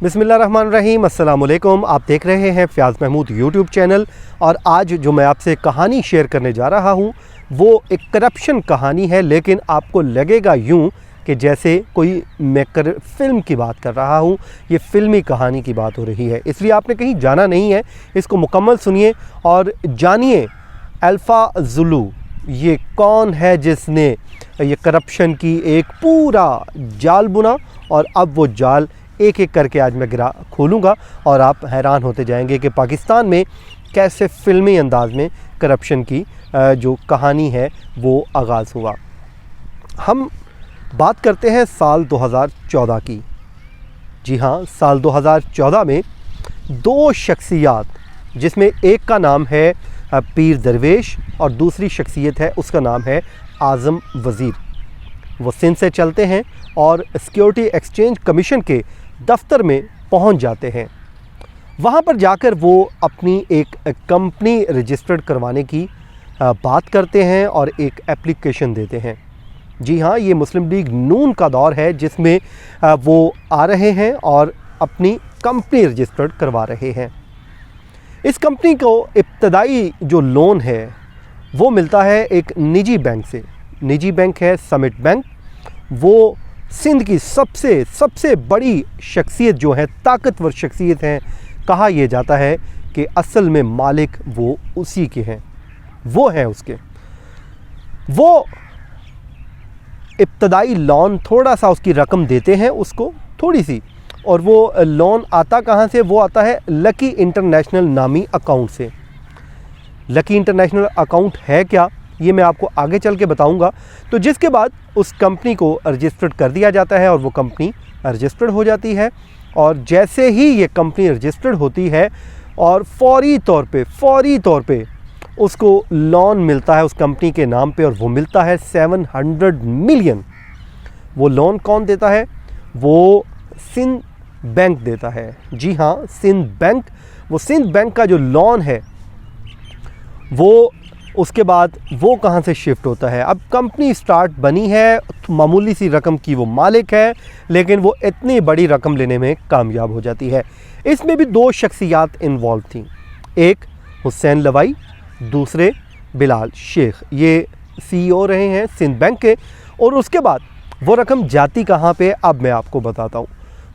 बिस्मिल्लाहिर्रहमानिर्रहीम, अस्सलाम वालेकुम। आप देख रहे हैं फ़याज़ महमूद यूट्यूब चैनल। और आज जो मैं आपसे कहानी शेयर करने जा रहा हूँ वो एक करप्शन कहानी है, लेकिन आपको लगेगा यूँ कि जैसे कोई मैं फ़िल्म की बात कर रहा हूँ, ये फ़िल्मी कहानी की बात हो रही है। इसलिए आपने कहीं जाना नहीं है, इसको मुकम्मल सुनिए और जानिए अल्फ़ा ज़ुलू ये कौन है जिसने ये करप्शन की एक पूरा जाल बुना। और अब वो जाल एक एक करके आज मैं खोलूँगा और आप हैरान होते जाएंगे कि पाकिस्तान में कैसे फ़िल्मी अंदाज में करप्शन की जो कहानी है वो आगाज़ हुआ। हम बात करते हैं साल 2014 की। जी हाँ, साल 2014 में दो शख्सियात, जिसमें एक का नाम है पीर दरवेश और दूसरी शख्सियत है उसका नाम है आज़म वज़ीर, वो सिंध से चलते हैं और सिक्योरिटी एक्सचेंज कमीशन के दफ्तर में पहुंच जाते हैं। वहां पर जाकर वो अपनी एक कंपनी रजिस्टर्ड करवाने की बात करते हैं और एक एप्लीकेशन देते हैं। जी हाँ, ये मुस्लिम लीग नून का दौर है जिसमें वो आ रहे हैं और अपनी कंपनी रजिस्टर्ड करवा रहे हैं। इस कंपनी को इब्तदाई जो लोन है वो मिलता है एक निजी बैंक से। निजी बैंक है समिट बैंक। वो सिंध की सबसे बड़ी शख्सियत जो है, ताकतवर शख्सियत है। कहा यह जाता है कि असल में मालिक वो उसी के हैं, वो हैं उसके। वो इब्तदाई लोन थोड़ा सा उसकी रकम देते हैं उसको, थोड़ी सी, और वो लोन आता कहाँ से? वो आता है लकी इंटरनेशनल नामी अकाउंट से। लकी इंटरनेशनल अकाउंट है क्या, ये मैं आपको आगे चल के बताऊंगा। तो जिसके बाद उस कंपनी को रजिस्टर्ड कर दिया जाता है और वो कंपनी रजिस्टर्ड हो जाती है। और जैसे ही ये कंपनी रजिस्टर्ड होती है और फौरी तौर पे उसको लोन मिलता है उस कंपनी के नाम पे, और वो मिलता है 700 मिलियन। वो लोन कौन देता है? वो सिंध बैंक देता है। जी हाँ, सिंध बैंक। वो सिंध बैंक का जो लोन है वो उसके बाद वो कहाँ से शिफ्ट होता है? अब कंपनी स्टार्ट बनी है, मामूली सी रकम की वो मालिक है, लेकिन वो इतनी बड़ी रकम लेने में कामयाब हो जाती है। इसमें भी दो शख्सियात इन्वॉल्व थी, एक हुसैन लवाई, दूसरे बिलाल शेख। ये CEO रहे हैं सिंध बैंक के। और उसके बाद वो रकम जाती कहाँ पे, अब मैं आपको बताता हूँ।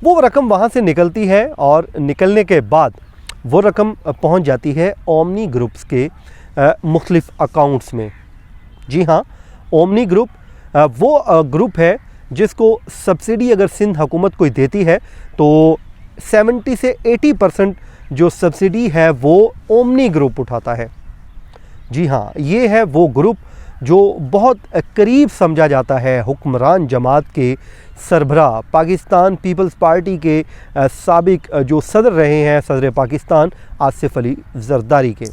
वो रकम वहाँ से निकलती है और निकलने के बाद वो रकम पहुँच जाती है ओमनी ग्रुप्स के मुख्तलिफ अकाउंट्स में। जी हाँ, ओमनी ग्रुप वो ग्रुप है जिसको सब्सिडी अगर सिंध हुकूमत कोई देती है तो 70 से 80% जो सब्सिडी है वो ओमनी ग्रुप उठाता है। जी हाँ, ये है वो ग्रुप जो बहुत करीब समझा जाता है हुक्मरान जमात के सरबराह, पाकिस्तान पीपल्स पार्टी के साबिक जो सदर रहे हैं, सदर पाकिस्तान आसिफ अली जरदारी के।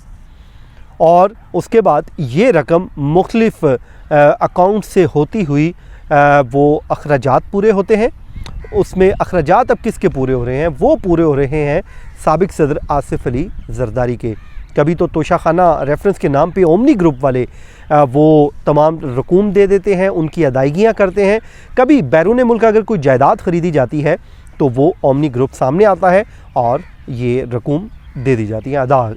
और उसके बाद ये रकम मुख्तलिफ अकाउंट से होती हुई वो अखराजात पूरे होते हैं। उसमें अखराजात अब किसके पूरे हो रहे हैं? वो पूरे हो रहे हैं साबिक सदर आसिफ अली जरदारी के। कभी तो तोशाखाना रेफरेंस के नाम पे ओमनी ग्रुप वाले वो तमाम रकूम दे देते हैं, उनकी अदायगियाँ करते हैं। कभी बैरून मुल्क अगर कोई जायदाद ख़रीदी जाती है तो वो ओमनी ग्रुप सामने आता है और ये रकूम दे दी जाती है अदा।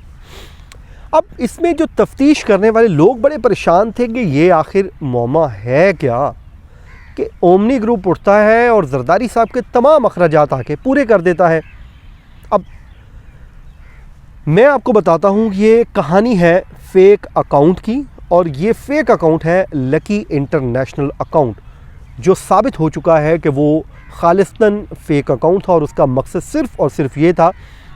अब इसमें जो तफ्तीश करने वाले लोग बड़े परेशान थे कि ये आखिर मौमा है क्या कि ओमनी ग्रुप उठता है और जरदारी साहब के तमाम अखराजात आके पूरे कर देता है। अब मैं आपको बताता हूँ, ये कहानी है फ़ेक अकाउंट की, और ये फ़ेक अकाउंट है लकी इंटरनेशनल अकाउंट, जो साबित हो चुका है कि वो खालिस्तन फ़ेक अकाउंट था। और उसका मकसद सिर्फ़ और सिर्फ ये था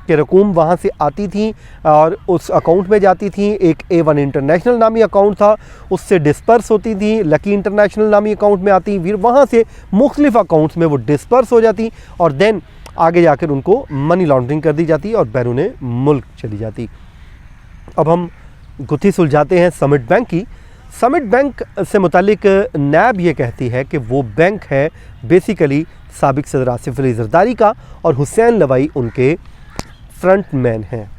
कि रकूम वहाँ से आती थी और उस अकाउंट में जाती थी। एक A1 इंटरनेशनल नामी अकाउंट था, उससे डिस्पर्स होती थी, लकी इंटरनेशनल नामी अकाउंट में आती, फिर वहाँ से मुख्तलिफ अकाउंट्स में वो डिस्पर्स हो जाती और देन आगे जाकर उनको मनी लॉन्ड्रिंग कर दी जाती और बैरून मुल्क चली जाती। अब हम गुत्थी सुलझाते हैं समिट बैंक की। समिट बैंक से मुतालिक नैब ये कहती है कि वो बैंक है बेसिकली साबिक सदर आसिफ अली जरदारी का, और हुसैन लवाई उनके फ्रंट मैन हैं।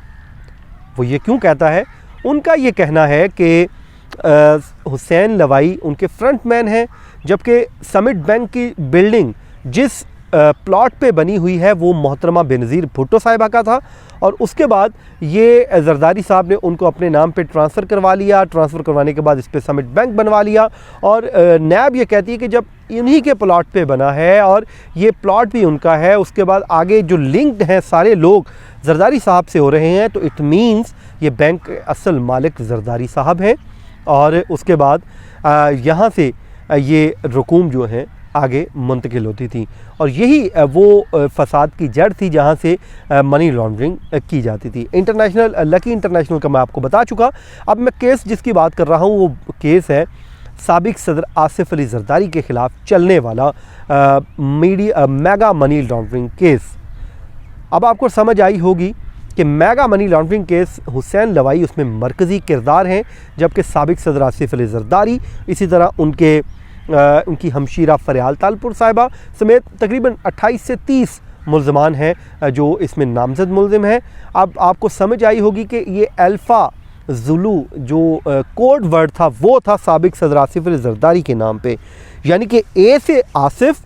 वो ये क्यों कहता है? उनका ये कहना है कि हुसैन लवाई उनके फ्रंट मैन हैं, जबकि समिट बैंक की बिल्डिंग जिस प्लॉट पे बनी हुई है वो मोहतरमा बेनज़ीर भुट्टो साहिबा का था, और उसके बाद ये जरदारी साहब ने उनको अपने नाम पे ट्रांसफ़र करवा लिया। ट्रांसफ़र करवाने के बाद इस पर समिट बैंक बनवा लिया, और नैब ये कहती है कि जब इन्हीं के प्लॉट पे बना है और ये प्लॉट भी उनका है, उसके बाद आगे जो लिंक्ड हैं सारे लोग जरदारी साहब से हो रहे हैं, तो इट मीन्स ये बैंक असल मालिक जरदारी साहब हैं। और उसके बाद यहाँ से ये रकूम जो हैं आगे मुंतकिल होती थी, और यही वो फसाद की जड़ थी जहाँ से मनी लॉन्ड्रिंग की जाती थी। इंटरनेशनल लकी इंटरनेशनल का मैं आपको बता चुका। अब मैं केस जिसकी बात कर रहा हूँ वो केस है साबिक सदर आसिफ अली जरदारी के ख़िलाफ़ चलने वाला मेगा मनी लॉन्ड्रिंग केस। अब आपको समझ आई होगी कि mega money laundering case Hussain Lawai उसमें मरकज़ी किरदार हैं, जबकि साबिक सदर आसिफ अली जरदारी, इसी तरह उनकी हमशीरा फरियाल तालपुर साहिबा समेत तकरीबन 28 से 30 मुल्ज़मान हैं जो इसमें नामज़द मुल्ज़िम हैं। अब आपको समझ आई होगी कि ये अल्फ़ा ज़ुलू जो कोड वर्ड था वो था साबिक सदर आसिफ अली जरदारी के नाम पे, यानी कि ए से आसिफ,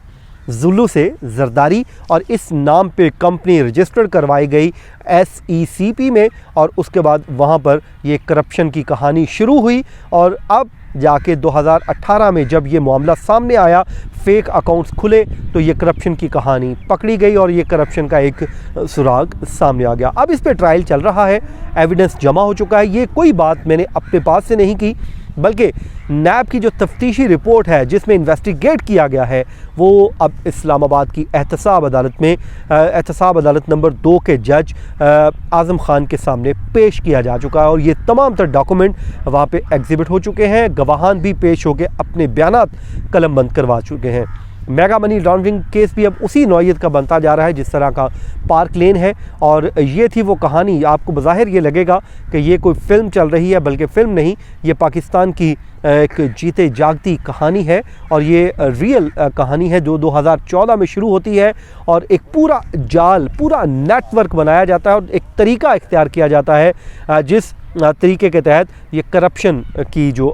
ज़ुलू से जरदारी, और इस नाम पे कंपनी रजिस्टर्ड करवाई गई SECP में, और उसके बाद वहाँ पर ये करप्शन की कहानी शुरू हुई। और अब जाके 2018 में जब ये मामला सामने आया, फ़ेक अकाउंट्स खुले, तो ये करप्शन की कहानी पकड़ी गई और ये करप्शन का एक सुराग सामने आ गया। अब इस पे ट्रायल चल रहा है, एविडेंस जमा हो चुका है। ये कोई बात मैंने अपने पास से नहीं की, बल्कि नैब की जो तफ्तीशी रिपोर्ट है जिसमें इन्वेस्टिगेट किया गया है वो अब इस्लामाबाद की एहतसाब अदालत में एहतसाब अदालत नंबर 2 के जज आज़म ख़ान के सामने पेश किया जा चुका है, और ये तमाम तर डॉक्यूमेंट वहाँ पे एग्जिबिट हो चुके हैं। गवाहान भी पेश होकर अपने बयानात कलमबंद करवा चुके हैं। मेगा मनी लॉन्ड्रिंग केस भी अब उसी नौइयत का बनता जा रहा है जिस तरह का पार्क लेन है, और ये थी वो कहानी। आपको बज़ाहिर ये लगेगा कि ये कोई फ़िल्म चल रही है, बल्कि फ़िल्म नहीं, ये पाकिस्तान की एक जीते जागती कहानी है, और ये रियल कहानी है जो 2014 में शुरू होती है, और एक पूरा जाल, पूरा नेटवर्क बनाया जाता है और एक तरीका इख्तियार किया जाता है जिस तरीके के तहत ये करप्शन की जो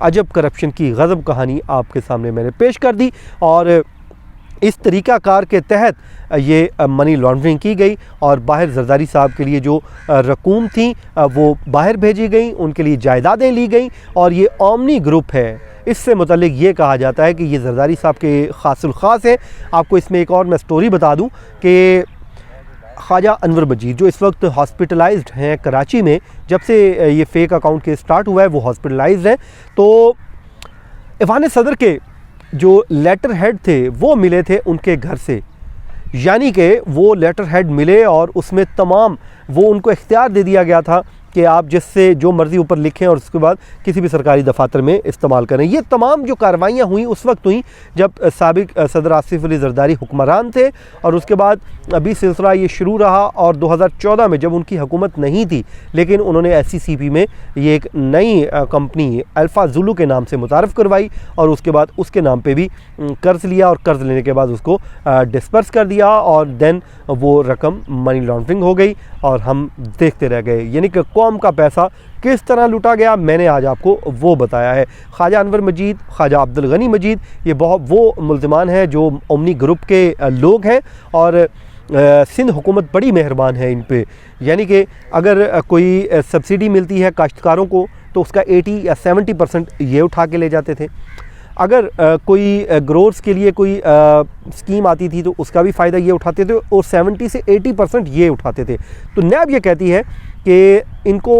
अजब करप्शन की गज़ब कहानी आपके सामने मैंने पेश कर दी। और इस तरीक़ाकार के तहत ये मनी लॉन्ड्रिंग की गई, और बाहर जरदारी साहब के लिए जो रकूम थी वो बाहर भेजी गई, उनके लिए जायदादें ली गई, और ये ओमनी ग्रुप है। इससे मुतल्लिक ये कहा जाता है कि ये जरदारी साहब के ख़ासुल ख़ास है। आपको इसमें एक और मैं स्टोरी बता दूँ कि ख्वाजा अनवर मजीद जो इस वक्त हॉस्पिटलाइज्ड हैं कराची में, जब से ये फ़ेक अकाउंट के स्टार्ट हुआ है वो हॉस्पिटलाइज्ड हैं, तो ईवान सदर के जो लेटर हेड थे वो मिले थे उनके घर से, यानी कि वो लेटर हेड मिले और उसमें तमाम वो उनको इख्तियार दे दिया गया था कि आप जिससे जो मर्ज़ी ऊपर लिखें और उसके बाद किसी भी सरकारी दफातर में इस्तेमाल करें। ये तमाम जो कार्रवाइयाँ हुई उस वक्त हुई जब साबिक सदर आसिफ अली जरदारी हुक्मरान थे, और उसके बाद अभी सिलसिला ये शुरू रहा, और 2014 में जब उनकी हुकूमत नहीं थी लेकिन उन्होंने SECP में ये एक नई कंपनी अल्फ़ा ज़ुलू के नाम से मुतारफ़ करवाई, और उसके बाद उसके नाम पर भी कर्ज़ लिया, और कर्ज़ लेने के बाद उसको डिस्पर्स कर दिया, और देन वो रकम मनी लॉन्ड्रिंग हो गई और हम देखते रह गए। यानी कि कौम का पैसा किस तरह लूटा गया मैंने आज आपको वो बताया है। ख्वाजा अनवर मजीद, ख्वाजा अब्दुल गनी मजीद, ये बहुत वो मुल्ज़िमान हैं जो ओमनी ग्रुप के लोग हैं, और सिंध हुकूमत बड़ी मेहरबान है इन पे। यानी कि अगर कोई सब्सिडी मिलती है काश्तकारों को तो उसका 80 या 70% ये उठा के ले जाते थे। अगर कोई ग्रोर्स के लिए कोई स्कीम आती थी तो उसका भी फ़ायदा ये उठाते थे, और 70 से 80% ये उठाते थे। तो नैब ये कहती है कि इनको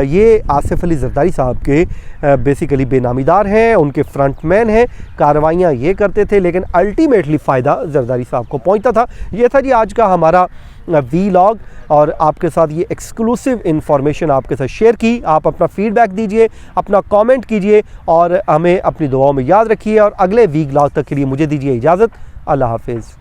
ये आसिफ अली जरदारी साहब के बेसिकली बेनामीदार हैं, उनके फ्रंटमैन हैं, कार्रवाइयाँ ये करते थे, लेकिन अल्टीमेटली फ़ायदा जरदारी साहब को पहुंचता था। ये था जी आज का हमारा वीलॉग, और आपके साथ ये एक्सक्लूसिव इन्फॉर्मेशन आपके साथ शेयर की। आप अपना फ़ीडबैक दीजिए, अपना कमेंट कीजिए, और हमें अपनी दुआओं में याद रखिए, और अगले वीलॉग तक के लिए मुझे दीजिए इजाज़त। अल्लाह हाफ़िज़।